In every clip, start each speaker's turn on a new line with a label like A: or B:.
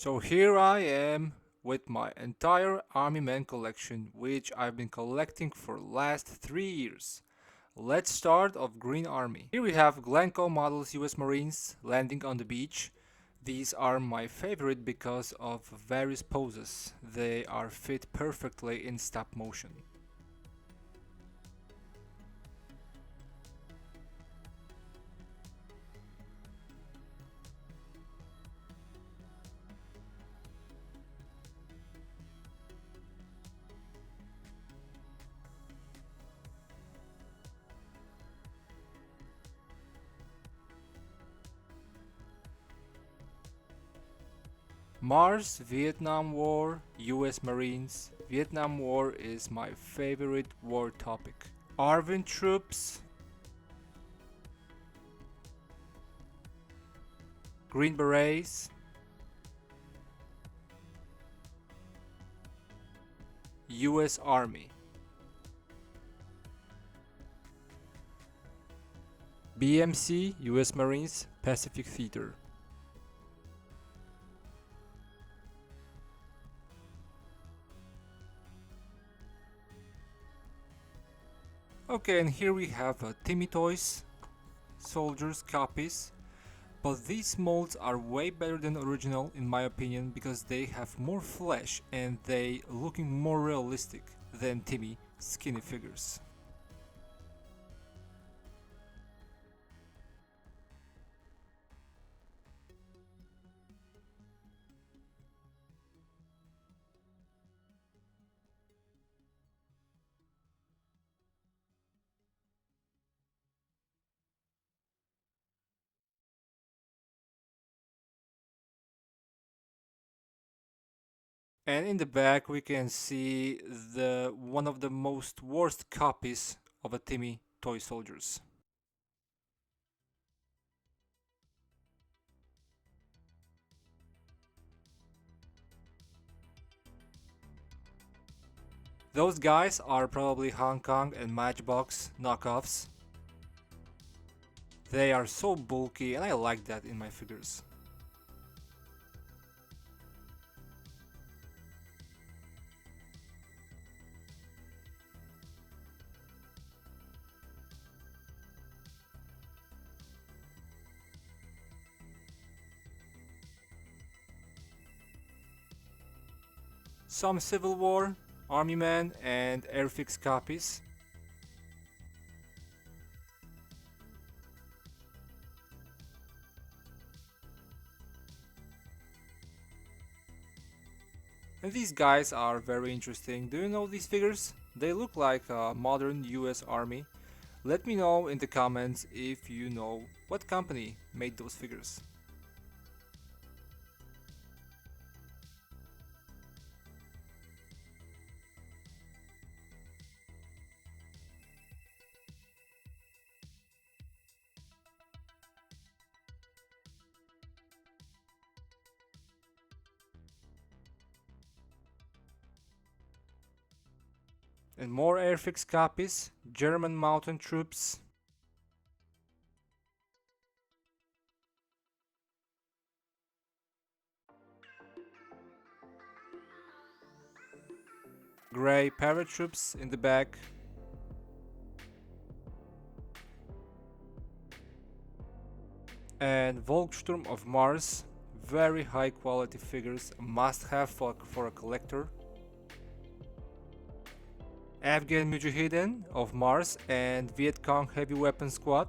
A: So here I am with my entire Army Men collection, which I've been collecting for last 3 years. Let's start off Green Army. Here we have Glencoe models US Marines landing on the beach. These are my favorite because of various poses. They are fit perfectly in stop motion. Mars, Vietnam War, US Marines. Vietnam War is my favorite war topic. Arvin troops, Green Berets, US Army. BMC, US Marines, Pacific Theater. Okay, and here we have Timmy Toys, Soldiers copies. But these molds are way better than original in my opinion because they have more flesh and they looking more realistic than Timmy skinny figures. And in the back we can see the one of the most worst copies of a Timmy toy soldiers. Those guys are probably Hong Kong and Matchbox knockoffs. They are so bulky and I like that in my figures. Some Civil War, Army Men and Airfix copies. And these guys are very interesting. Do you know these figures? They look like a modern US Army. Let me know in the comments if you know what company made those figures. And more Airfix copies, German mountain troops. Grey paratroops in the back. And Volkssturm of Mars. Very high quality figures, must have for a collector. Afghan Mujahideen of Mars and Viet Cong Heavy Weapon Squad.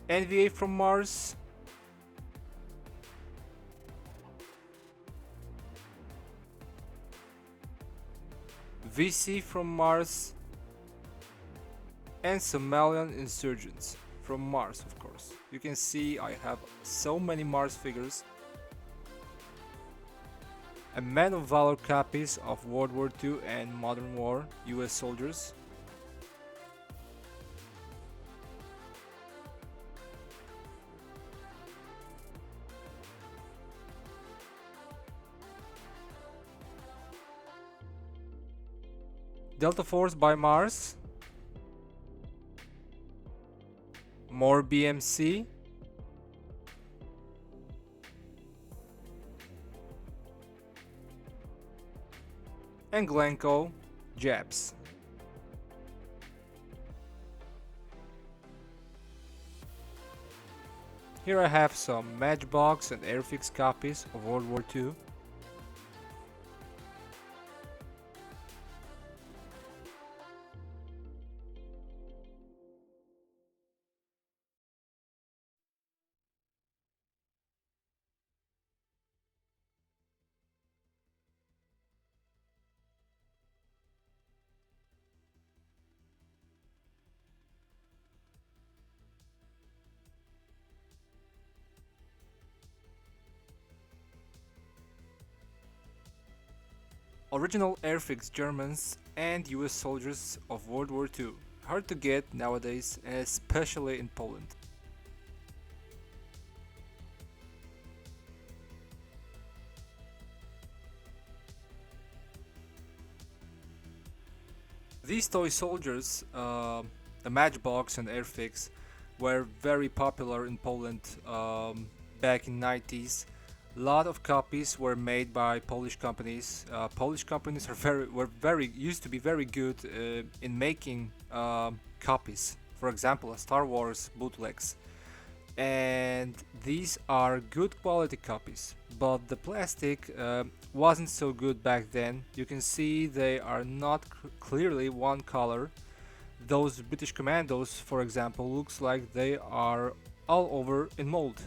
A: NVA from Mars. VC from Mars. And Somalian insurgents from Mars, of course. You can see I have so many Mars figures. A Man of Valor copies of World War II and Modern War US soldiers. Delta Force by Mars. more BMC, and Glencoe Japs. Here I have some Matchbox and Airfix copies of World War II. Original Airfix Germans and US soldiers of World War II. Hard to get nowadays, especially in Poland. These toy soldiers, the Matchbox and Airfix, were very popular in Poland back in 90s. A lot of copies were made by Polish companies. Polish companies used to be very good in making copies. For example, Star Wars bootlegs, and these are good quality copies, but the plastic wasn't so good back then. You can see they are not clearly one color. Those British Commandos, for example, looks like they are all over in mold.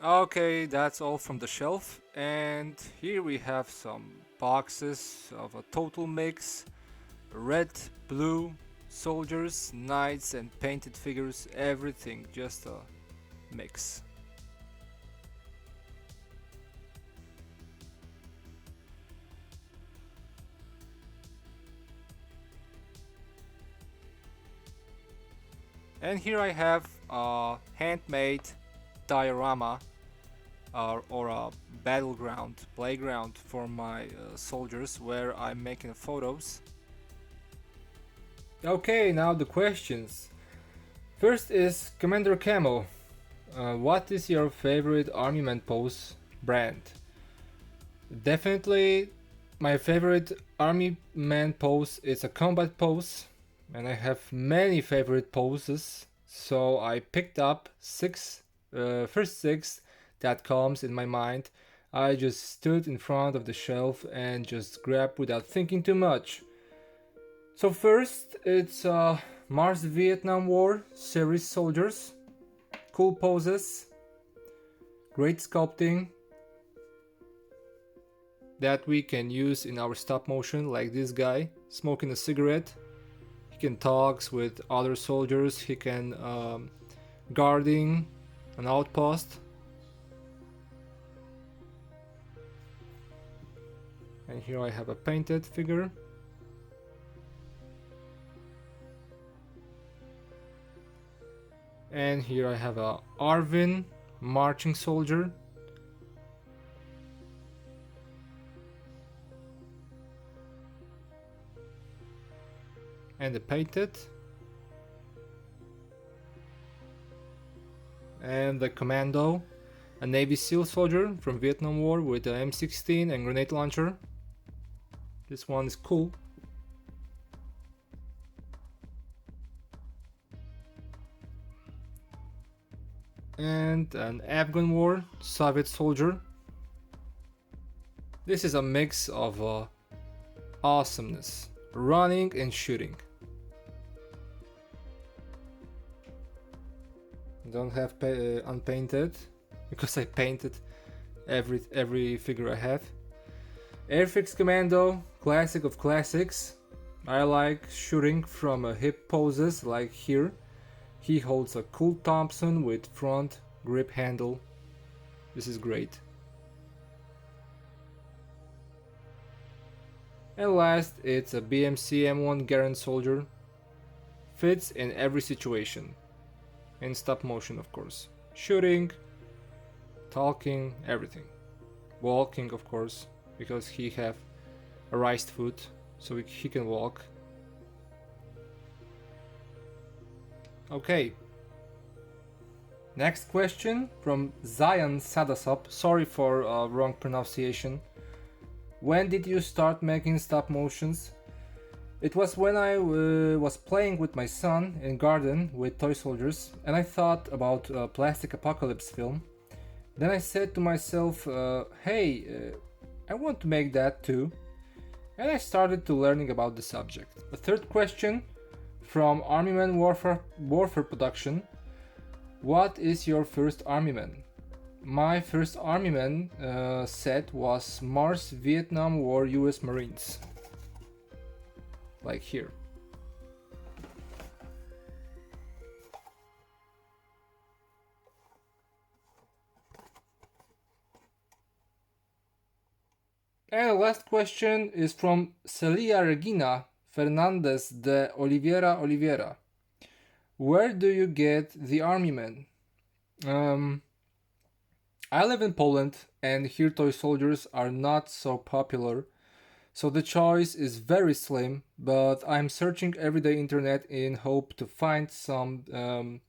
A: Okay, that's all from the shelf, and here we have some boxes of a total mix: red, blue, soldiers, knights, and painted figures, everything just a mix. And here I have a handmade diorama or a battleground, playground for my soldiers where I'm making photos. Okay, now the questions. First is Commander Camo. What is your favorite Army Man pose brand? Definitely, my favorite Army Man pose is a combat pose, and I have many favorite poses. So I picked up first six that comes in my mind. I just stood in front of the shelf and just grabbed without thinking too much. So first, it's Mars Vietnam War series soldiers. Cool poses, great sculpting that we can use in our stop motion, like this guy smoking a cigarette. He can talk with other soldiers, he can guarding an outpost. And here I have a painted figure. And here I have a Arvin marching soldier. And a painted. And the Commando, a Navy SEAL soldier from Vietnam War with a M16 and grenade launcher. This one is cool. And an Afghan War Soviet soldier. This is a mix of awesomeness, running and shooting. Don't have unpainted because I painted every figure I have. Airfix Commando, classic of classics. I like shooting from hip poses like here. He holds a cool Thompson with front grip handle. This is great. And last, it's a BMC M1 Garand Soldier. Fits in every situation. In stop motion, of course. Shooting, talking, everything. Walking, of course, because he have a raised foot, so he can walk. Okay. Next question from Zion Sadasop. Sorry for wrong pronunciation. When did you start making stop motions? It was when I was playing with my son in garden with toy soldiers, and I thought about a plastic apocalypse film. Then I said to myself, hey, I want to make that too. And I started to learning about the subject. The third question from Army-Man Warfare Production. What is your first Army-Man? My first Army-Man set was Mars Vietnam War US Marines. Like here. And the last question is from Celia Regina Fernandez de Oliveira. Where do you get the Army-Man? I live in Poland and here toy soldiers are not so popular, so the choice is very slim, but I'm searching everyday internet in hope to find something.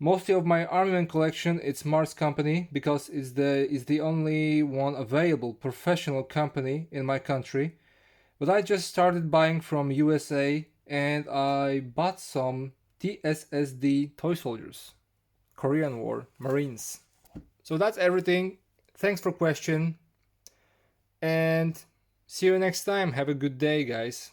A: Mostly of my Army-Man collection it's Mars Company because it's the only one available professional company in my country. But I just started buying from USA and I bought some TSSD toy soldiers. Korean War Marines. So that's everything. Thanks for question and see you next time. Have a good day, guys.